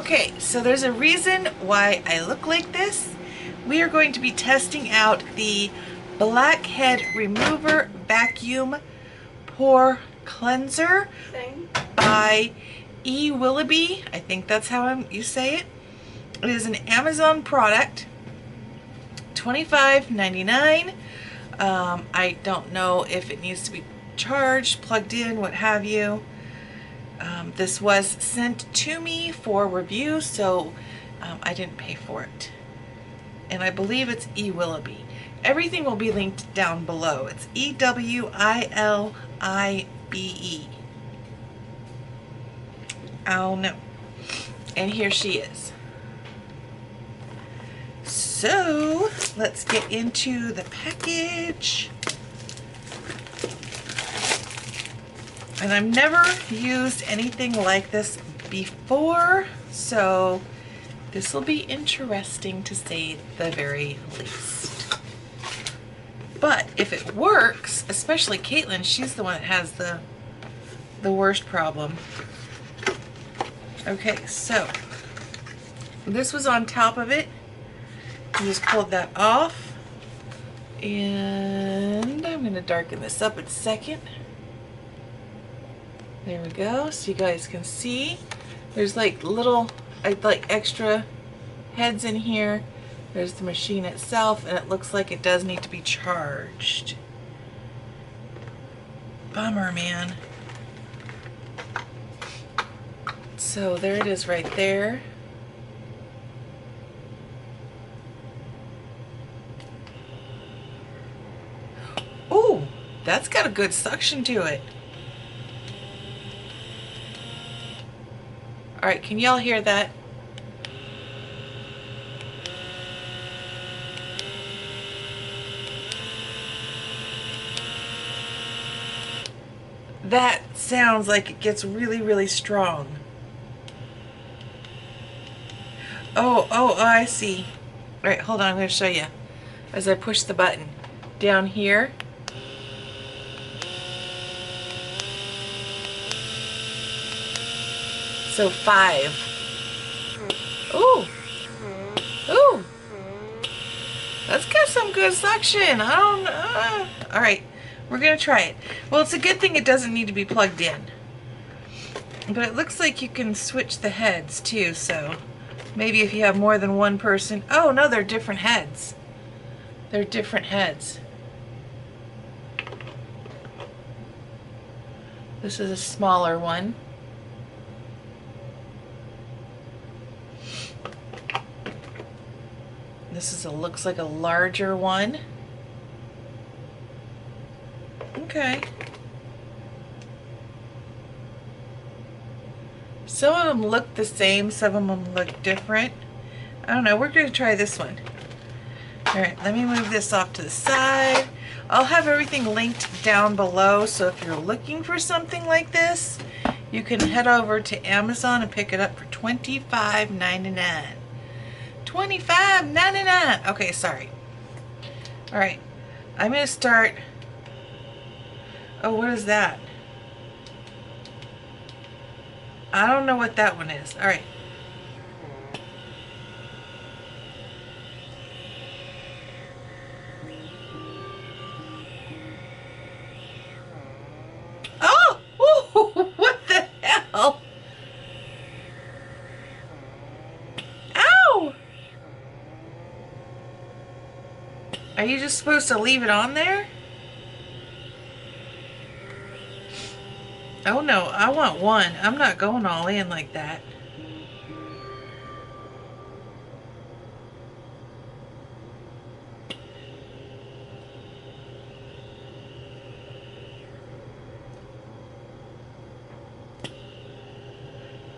Okay, so there's a reason why I look like this. We are going to be testing out the Blackhead Remover Vacuum Pore Cleanser by Ewilibe. I think that's how you say it. It is an Amazon product, $25.99. I don't know if it needs to be charged, plugged in, what have you. This was sent to me for review, so I didn't pay for it. And I believe it's Ewilibe. Everything will be linked down below. It's Ewilibe. Oh no. And here she is. So let's get into the package. And I've never used anything like this before, so this will be interesting to say the very least. But if it works, especially Caitlin, she's the one that has the worst problem. Okay, so this was on top of it. You just pulled that off. And I'm going to darken this up in a second. There we go, so you guys can see. There's like little, like extra heads in here. There's the machine itself, and it looks like it does need to be charged. Bummer, man. So there it is right there. Ooh, that's got a good suction to it. All right, can y'all hear that? That sounds like it gets really, really strong. Oh, I see. All right, hold on, I'm gonna show you. As I push the button down here. So 5. Ooh. Ooh. That's got some good suction. I don't know. All right, we're gonna try it. Well, it's a good thing it doesn't need to be plugged in. But it looks like you can switch the heads too, so maybe if you have more than one person. Oh no, they're different heads. They're different heads. This is a smaller one. This is looks like a larger one. Okay. Some of them look the same, some of them look different. I don't know, we're going to try this one. Alright, let me move this off to the side. I'll have everything linked down below, so if you're looking for something like this, you can head over to Amazon and pick it up for $25.99. $25.99. Okay, sorry. All right, I'm gonna start. Oh, what is that? I don't know what that one is. All right. Oh, ooh, what the hell? Are you just supposed to leave it on there? Oh no, I want one. I'm not going all in like that.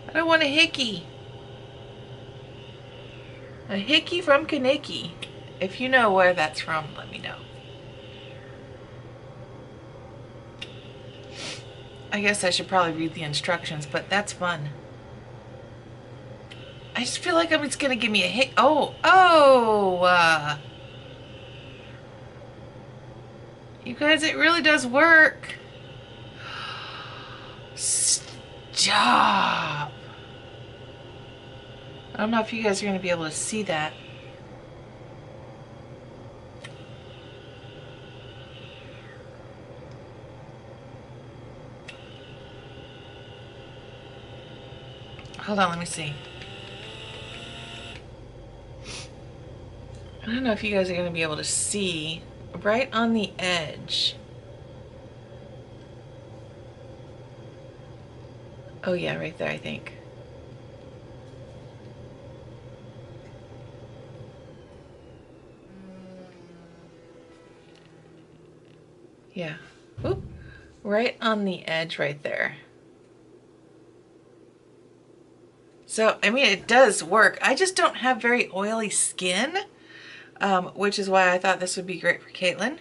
I don't want a hickey. A hickey from Kaneki. If you know where that's from, let me know. I guess I should probably read the instructions, but that's fun. I just feel like it's gonna give me a hit. You guys, it really does work. Stop. I don't know if you guys are going to be able to see that. Hold on, let me see. I don't know if you guys are going to be able to see right on the edge. Oh yeah, right there, I think. Yeah. Oop. Right on the edge right there. So, I mean, it does work. I just don't have very oily skin, which is why I thought this would be great for Caitlin.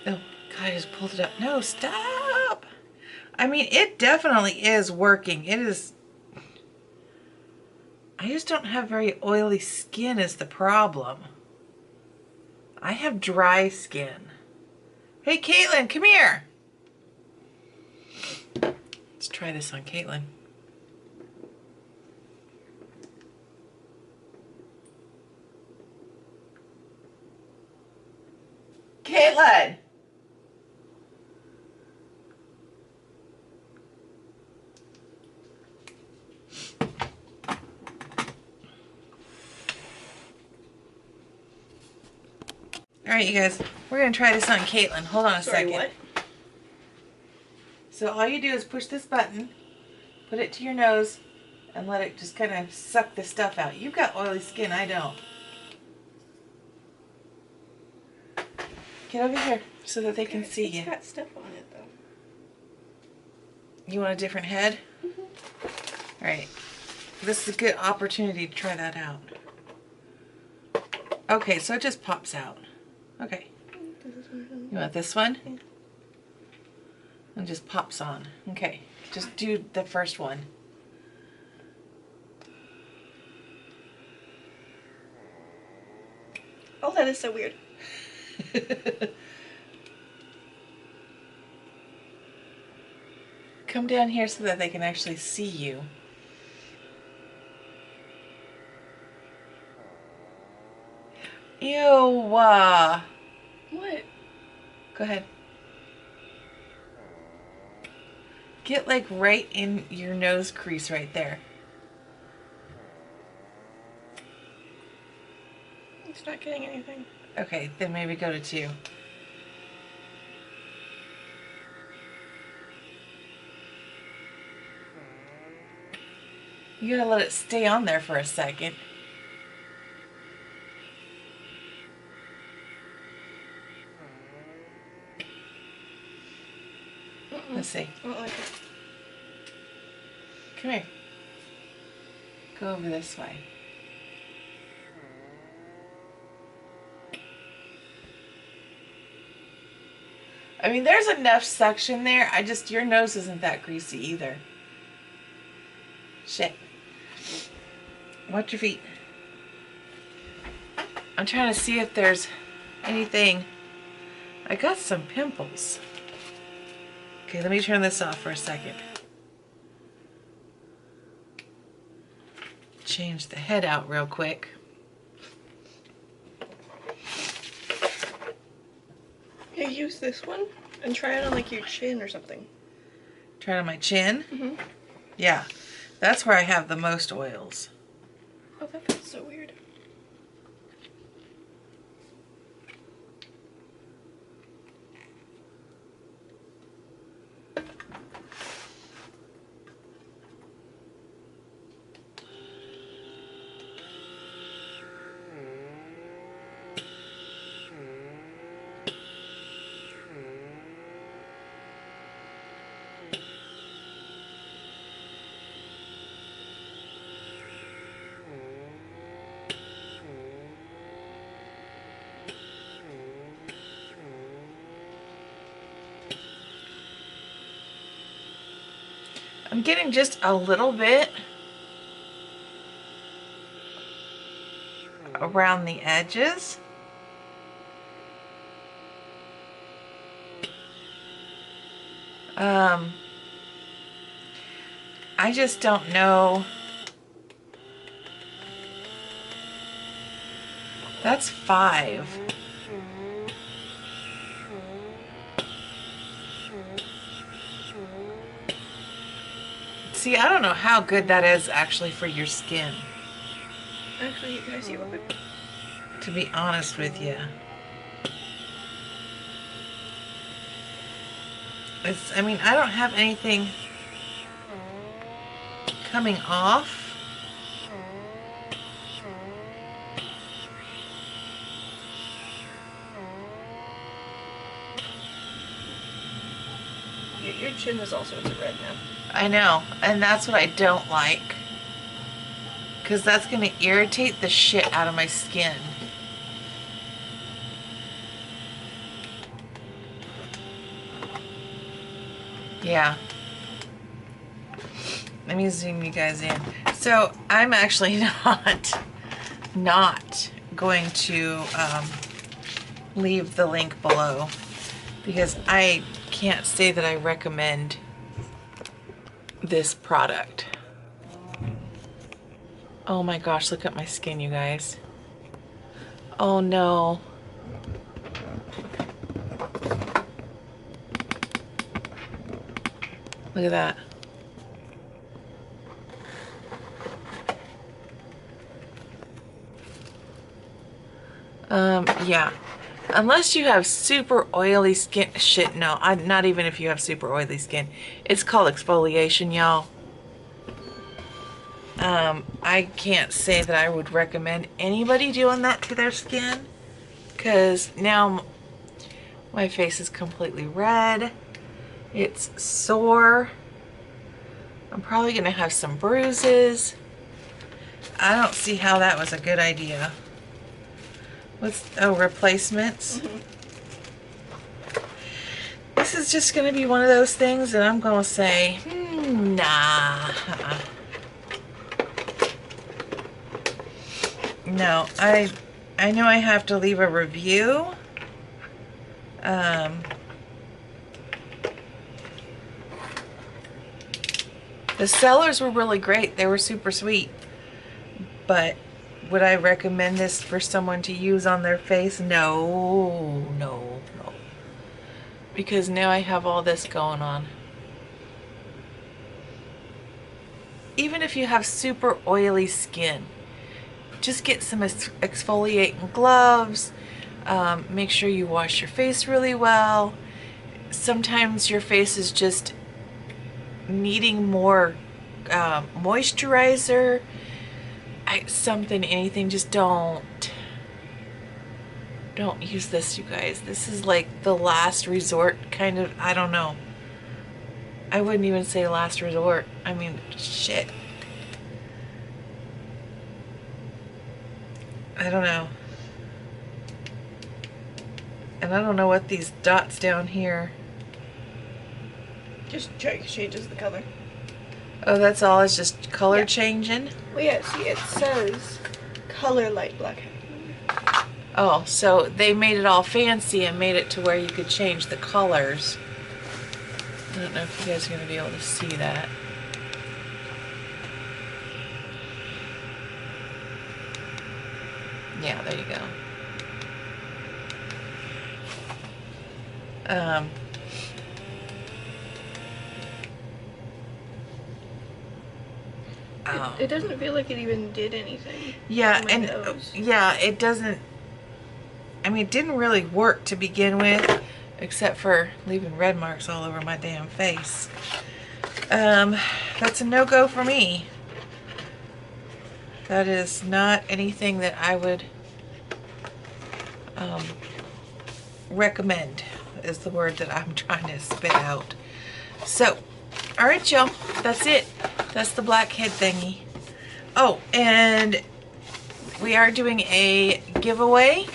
Oh, God, I just pulled it up. No, stop! I mean, it definitely is working. It is... I just don't have very oily skin is the problem. I have dry skin. Hey, Caitlin, come here! Let's try this on Caitlin. Caitlin! Alright, you guys, we're going to try this on Caitlin. Hold on a second. What? So all you do is push this button, put it to your nose, and let it just kind of suck the stuff out. You've got oily skin, I don't. Get over here so that they can see you. It's got stuff on it, though. You want a different head? Mm-hmm. Alright. This is a good opportunity to try that out. Okay, so it just pops out. Okay. You want this one? Yeah. And just pops on. Okay. Just do the first one. Oh, that is so weird. Come down here so that they can actually see you. Ew. What? Go ahead. Get like right in your nose crease right there. It's not getting anything. Okay, then maybe go to 2. You gotta let it stay on there for a second. Let's see. I don't like it. Come here. Go over this way. I mean, there's enough suction there. Your nose isn't that greasy either. Shit. Watch your feet. I'm trying to see if there's anything. I got some pimples. Okay, let me turn this off for a second. Change the head out real quick. Yeah, use this one and try it on like your chin or something. Try it on my chin? Mm-hmm. Yeah, that's where I have the most oils. Oh, that feels so weird. I'm getting just a little bit around the edges. I just don't know. That's 5. See, I don't know how good that is actually for your skin. Actually, can I see real quick? To be honest with you. I mean, I don't have anything coming off. Your chin is also in the red now. I know, and that's what I don't like. Because that's going to irritate the shit out of my skin. Yeah. Let me zoom you guys in. So I'm actually not going to leave the link below because I can't say that I recommend this product. Oh my gosh, look at my skin, you guys. Oh no. Look at that. Yeah. Unless you have super oily skin. Shit, no. Not even if you have super oily skin. It's called exfoliation, y'all. I can't say that I would recommend anybody doing that to their skin. Because now my face is completely red. It's sore. I'm probably going to have some bruises. I don't see how that was a good idea. Replacements? Mm-hmm. This is just going to be one of those things that I'm going to say, nah. No, I know I have to leave a review. The sellers were really great. They were super sweet. But would I recommend this for someone to use on their face? No. Because now I have all this going on. Even if you have super oily skin, just get some exfoliating gloves. Make sure you wash your face really well. Sometimes your face is just needing more moisturizer. Anything, just don't use this, you guys. This is like the last resort kind of. I don't know. I wouldn't even say last resort. I mean, shit. I don't know. And I don't know what these dots down here. Just changes the color. Oh, that's all. It's just color changing? Well, yeah, see, it says color light black. Oh, so they made it all fancy and made it to where you could change the colors. I don't know if you guys are going to be able to see that. Yeah, there you go. It doesn't feel like it even did anything. Yeah, and yeah, it doesn't. I mean, it didn't really work to begin with, except for leaving red marks all over my damn face. That's a no-go for me. That is not anything that I would recommend, is the word that I'm trying to spit out. So, alright y'all, that's it. That's the blackhead thingy. Oh, and we are doing a giveaway.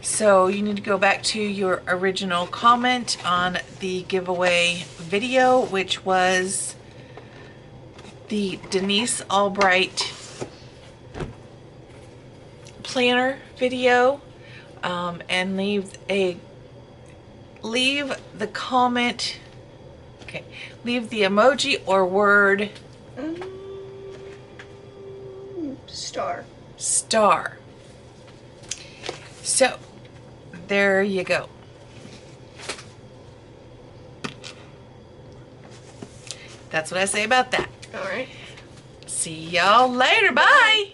So you need to go back to your original comment on the giveaway video, which was the Denise Albright planner video, and leave the comment. Okay, leave the emoji or word Star. Star. So, there you go. That's what I say about that. All right. See y'all later. Bye.